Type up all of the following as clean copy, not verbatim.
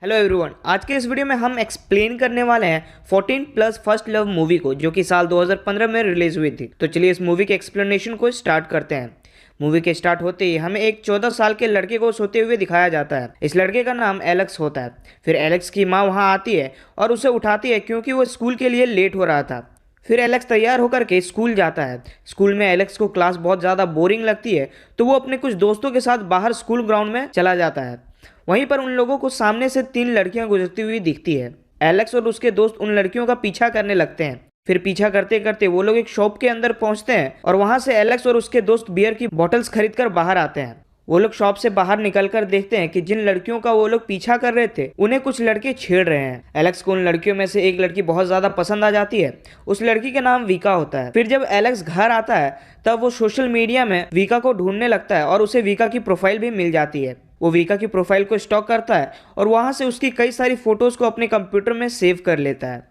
Hello everyone, आज के इस वीडियो में हम एक्सप्लेन करने वाले हैं 14 प्लस फर्स्ट लव मूवी को, जो कि साल 2015 में रिलीज हुई थी। तो चलिए इस मूवी के एक्सप्लेनेशन को स्टार्ट करते हैं। मूवी के स्टार्ट होते ही हमें एक 14 साल के लड़के को सोते हुए दिखाया जाता है। इस लड़के का नाम एलेक्स होता है। फिर एलेक्स की माँ वहाँ आती है और उसे उठाती है क्योंकि वो स्कूल के लिए लेट हो रहा था। फिर एलेक्स तैयार होकर के स्कूल जाता है। स्कूल में एलेक्स को क्लास बहुत ज़्यादा बोरिंग लगती है, तो वो अपने कुछ दोस्तों के साथ बाहर स्कूल ग्राउंड में चला जाता है। वहीं पर उन लोगों को सामने से 3 लड़कियां गुजरती हुई दिखती है। एलेक्स और उसके दोस्त उन लड़कियों का पीछा करने लगते हैं। फिर पीछा करते करते वो लोग एक शॉप के अंदर पहुंचते हैं और वहां से एलेक्स और उसके दोस्त बियर की बॉटल्स खरीदकर बाहर आते हैं। वो लोग शॉप से बाहर निकलकर देखते हैं कि जिन लड़कियों का वो लोग पीछा कर रहे थे उन्हें कुछ लड़के छेड़ रहे हैं। एलेक्स को उन लड़कियों में से एक लड़की बहुत ज्यादा पसंद आ जाती है। उस लड़की का नाम वीका होता है। फिर जब एलेक्स घर आता है तब वो सोशल मीडिया में वीका को ढूंढने लगता है और उसे वीका की प्रोफाइल भी मिल जाती है। वो वीका की प्रोफाइल को स्टॉक करता है और वहां से उसकी कई सारी फोटोज को अपने कंप्यूटर में सेव कर लेता है।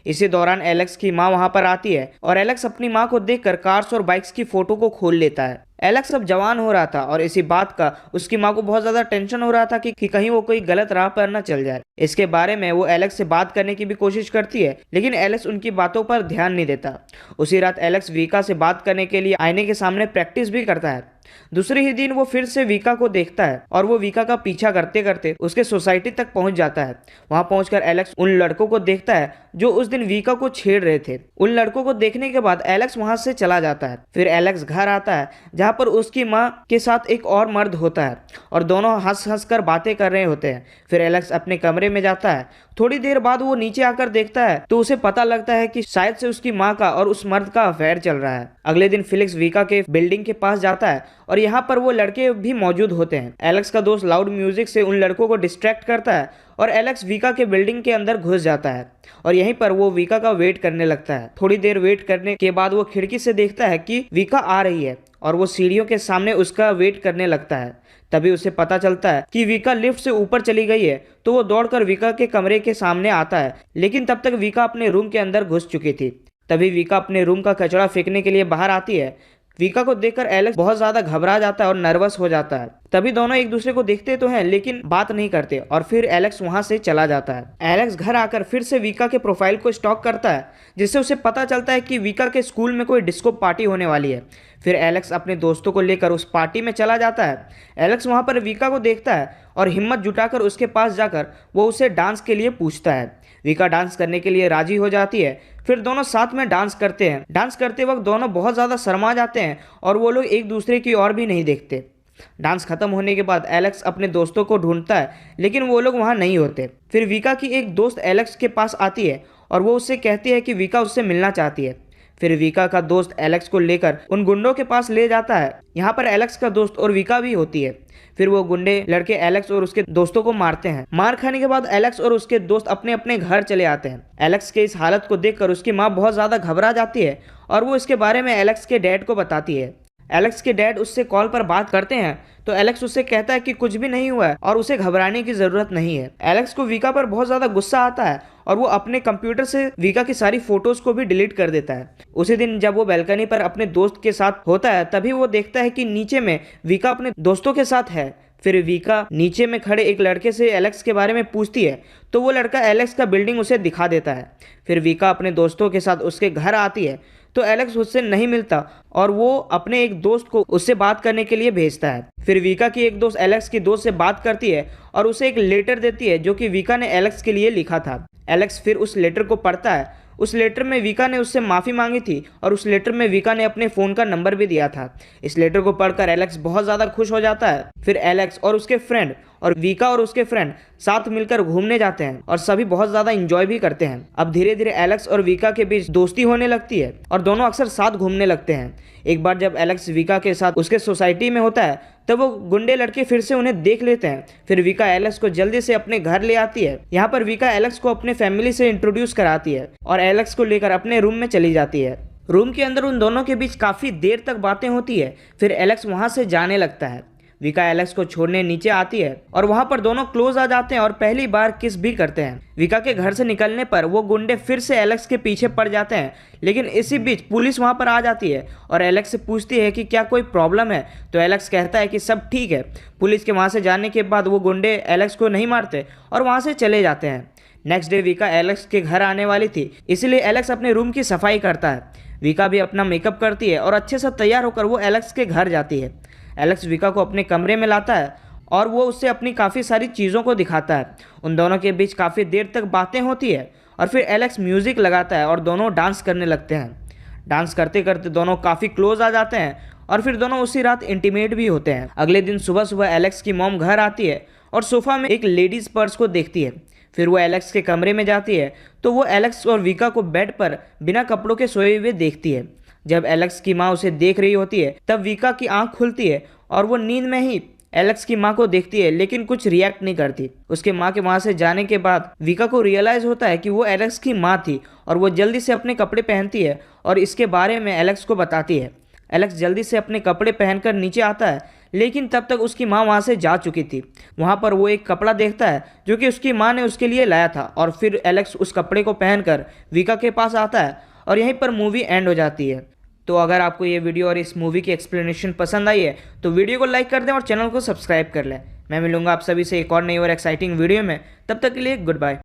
इसी दौरान एलेक्स की माँ वहां पर आती है और एलेक्स अपनी माँ को देखकर कार्स और बाइक्स की फोटो को खोल लेता है। एलेक्स अब जवान हो रहा था और इसी बात का उसकी माँ को बहुत ज्यादा टेंशन हो रहा था कि कहीं वो कोई गलत राह पर न चल जाए। इसके बारे में वो एलेक्स से बात करने की भी कोशिश करती है, लेकिन एलेक्स उनकी बातों पर ध्यान नहीं देता। उसी रात एलेक्स वीका से बात करने के लिए आईने के सामने प्रैक्टिस भी करता है। दूसरे ही दिन वो फिर से वीका को देखता है और वो वीका का पीछा करते करते उसके सोसाइटी तक पहुंच जाता है। वहां पहुंचकर एलेक्स उन लड़कों को देखता है जो उस दिन वीका को छेड़ रहे थे। उन लड़कों को देखने के बाद एलेक्स वहां से चला जाता है। फिर एलेक्स घर आता है जहां पर उसकी माँ के साथ एक और मर्द होता है और दोनों हंस हंस कर बातें कर रहे होते हैं। फिर एलेक्स अपने कमरे में जाता है। थोड़ी देर बाद वो नीचे आकर देखता है तो उसे पता लगता है कि शायद से उसकी माँ का और उस मर्द का अफेयर चल रहा है। अगले दिन फिलिक्स वीका के बिल्डिंग के पास जाता है और यहाँ पर वो लड़के भी मौजूद होते हैं। एलेक्स का दोस्त लाउड म्यूजिक से उन लड़कों को डिस्ट्रैक्ट करता है और एलेक्स वीका के बिल्डिंग के अंदर घुस जाता है और यहीं पर वो वीका का वेट करने लगता है। थोड़ी देर वेट करने के बाद वो खिड़की से देखता है कि वीका आ रही है और वो सीढ़ियों के सामने उसका वेट करने लगता है। तभी उसे पता चलता है कि वीका लिफ्ट से ऊपर चली गई है, तो वो दौड़कर वीका के कमरे के सामने आता है, लेकिन तब तक वीका अपने रूम के अंदर घुस चुकी थी। तभी वीका अपने रूम का कचरा फेंकने के लिए बाहर आती है। वीका को देखकर एलेक्स बहुत ज्यादा घबरा जाता है और नर्वस हो जाता है। तभी दोनों एक दूसरे को देखते तो हैं लेकिन बात नहीं करते और फिर एलेक्स वहां से चला जाता है। एलेक्स घर आकर फिर से वीका के प्रोफाइल को स्टॉक करता है, जिससे उसे पता चलता है कि वीका के स्कूल में कोई डिस्को पार्टी होने वाली है। फिर एलेक्स अपने दोस्तों को लेकर उस पार्टी में चला जाता है। एलेक्स वहां पर वीका को देखता है और हिम्मत जुटाकर उसके पास जाकर वो उसे डांस के लिए पूछता है। वीका डांस करने के लिए राजी हो जाती है। फिर दोनों साथ में डांस करते हैं। डांस करते वक्त दोनों बहुत ज़्यादा शर्मा जाते हैं और वो लोग एक दूसरे की ओर भी नहीं देखते। डांस खत्म होने के बाद एलेक्स अपने दोस्तों को ढूंढता है, लेकिन वो लोग वहाँ नहीं होते। फिर वीका की एक दोस्त एलेक्स के पास आती है और वो उससे कहती है कि वीका उससे मिलना चाहती है। फिर वीका का दोस्त एलेक्स को लेकर उन गुंडों के पास ले जाता है। यहाँ पर एलेक्स का दोस्त और वीका भी होती है। फिर वो गुंडे लड़के एलेक्स और उसके दोस्तों को मारते हैं। मार खाने के बाद एलेक्स और उसके दोस्त अपने अपने घर चले आते हैं। एलेक्स के इस हालत को देखकर उसकी माँ बहुत ज़्यादा घबरा जाती है और वो इसके बारे में एलेक्स के डैड को बताती है। एलेक्स के डैड उससे कॉल पर बात करते हैं तो एलेक्स उससे कहता है कि कुछ भी नहीं हुआ है और उसे घबराने की जरूरत नहीं है। एलेक्स को वीका पर बहुत ज्यादा गुस्सा आता है और वो अपने कंप्यूटर से वीका की सारी फोटोज को भी डिलीट कर देता है। उसी दिन जब वो बैल्कनी पर अपने दोस्त के साथ होता है तभी वो देखता है कि नीचे में वीका अपने दोस्तों के साथ है। फिर वीका नीचे में खड़े एक लड़के से एलेक्स के बारे में पूछती है तो वो लड़का एलेक्स का बिल्डिंग उसे दिखा देता है। फिर वीका अपने दोस्तों के साथ उसके घर आती है तो एलेक्स उससे नहीं मिलता और वो अपने एक दोस्त को उससे बात करने के लिए भेजता है। फिर वीका की एक दोस्त एलेक्स की दोस्त से बात करती है और उसे एक लेटर देती है जो कि वीका ने एलेक्स के लिए लिखा था। एलेक्स फिर उस लेटर को पढ़ता है। उस लेटर में वीका ने उससे माफ़ी मांगी थी और उस लेटर में वीका ने अपने फ़ोन का नंबर भी दिया था। इस लेटर को पढ़कर एलेक्स बहुत ज़्यादा खुश हो जाता है। फिर एलेक्स और उसके फ्रेंड और वीका और उसके फ्रेंड साथ मिलकर घूमने जाते हैं और सभी बहुत ज़्यादा इंजॉय भी करते हैं। अब धीरे धीरे एलेक्स और वीका के बीच दोस्ती होने लगती है और दोनों अक्सर साथ घूमने लगते हैं। एक बार जब एलेक्स वीका के साथ उसके सोसाइटी में होता है तब वो गुंडे लड़के फिर से उन्हें देख लेते हैं। फिर वीका एलेक्स को जल्दी से अपने घर ले आती है। यहाँ पर वीका एलेक्स को अपने फैमिली से इंट्रोड्यूस कराती है और एलेक्स को लेकर अपने रूम में चली जाती है। रूम के अंदर उन दोनों के बीच काफ़ी देर तक बातें होती है। फिर एलेक्स वहाँ से जाने लगता है। विका एलेक्स को छोड़ने नीचे आती है और वहां पर दोनों क्लोज आ जाते हैं और पहली बार किस भी करते हैं। विका के घर से निकलने पर वो गुंडे फिर से एलेक्स के पीछे पड़ जाते हैं, लेकिन इसी बीच पुलिस वहां पर आ जाती है और एलेक्स से पूछती है कि क्या कोई प्रॉब्लम है, तो एलेक्स कहता है कि सब ठीक है। पुलिस के वहां से जाने के बाद वो गुंडे एलेक्स को नहीं मारते और वहां से चले जाते हैं। नेक्स्ट डे विका एलेक्स के घर आने वाली थी, इसलिए एलेक्स अपने रूम की सफाई करता है। विका भी अपना मेकअप करती है और अच्छे से तैयार होकर वो एलेक्स के घर जाती है। एलेक्स विका को अपने कमरे में लाता है और वो उससे अपनी काफ़ी सारी चीज़ों को दिखाता है। उन दोनों के बीच काफ़ी देर तक बातें होती है और फिर एलेक्स म्यूज़िक लगाता है और दोनों डांस करने लगते हैं। डांस करते करते दोनों काफ़ी क्लोज आ जाते हैं और फिर दोनों उसी रात इंटीमेट भी होते हैं। अगले दिन सुबह सुबह एलेक्स की मॉम घर आती है और सोफा में एक लेडीज़ पर्स को देखती है। फिर वो एलेक्स के कमरे में जाती है तो वो एलेक्स और विका को बेड पर बिना कपड़ों के सोए हुए देखती है। जब एलेक्स की माँ उसे देख रही होती है तब विका की आंख खुलती है और वो नींद में ही एलेक्स की माँ को देखती है, लेकिन कुछ रिएक्ट नहीं करती। उसके माँ के वहाँ से जाने के बाद विका को रियलाइज़ होता है कि वो एलेक्स की माँ थी और वो जल्दी से अपने कपड़े पहनती है और इसके बारे में एलेक्स को बताती है। एलेक्स जल्दी से अपने कपड़े पहनकर नीचे आता है, लेकिन तब तक उसकी माँ वहाँ से जा चुकी थी। वहाँ पर वो एक कपड़ा देखता है जो कि उसकी माँ ने उसके लिए लाया था और फिर एलेक्स उस कपड़े को पहनकर विका के पास आता है और यहीं पर मूवी एंड हो जाती है। तो अगर आपको ये वीडियो और इस मूवी की एक्सप्लेनेशन पसंद आई है तो वीडियो को लाइक कर दें और चैनल को सब्सक्राइब कर लें। मैं मिलूंगा आप सभी से एक और नई और एक्साइटिंग वीडियो में, तब तक के लिए गुड बाय।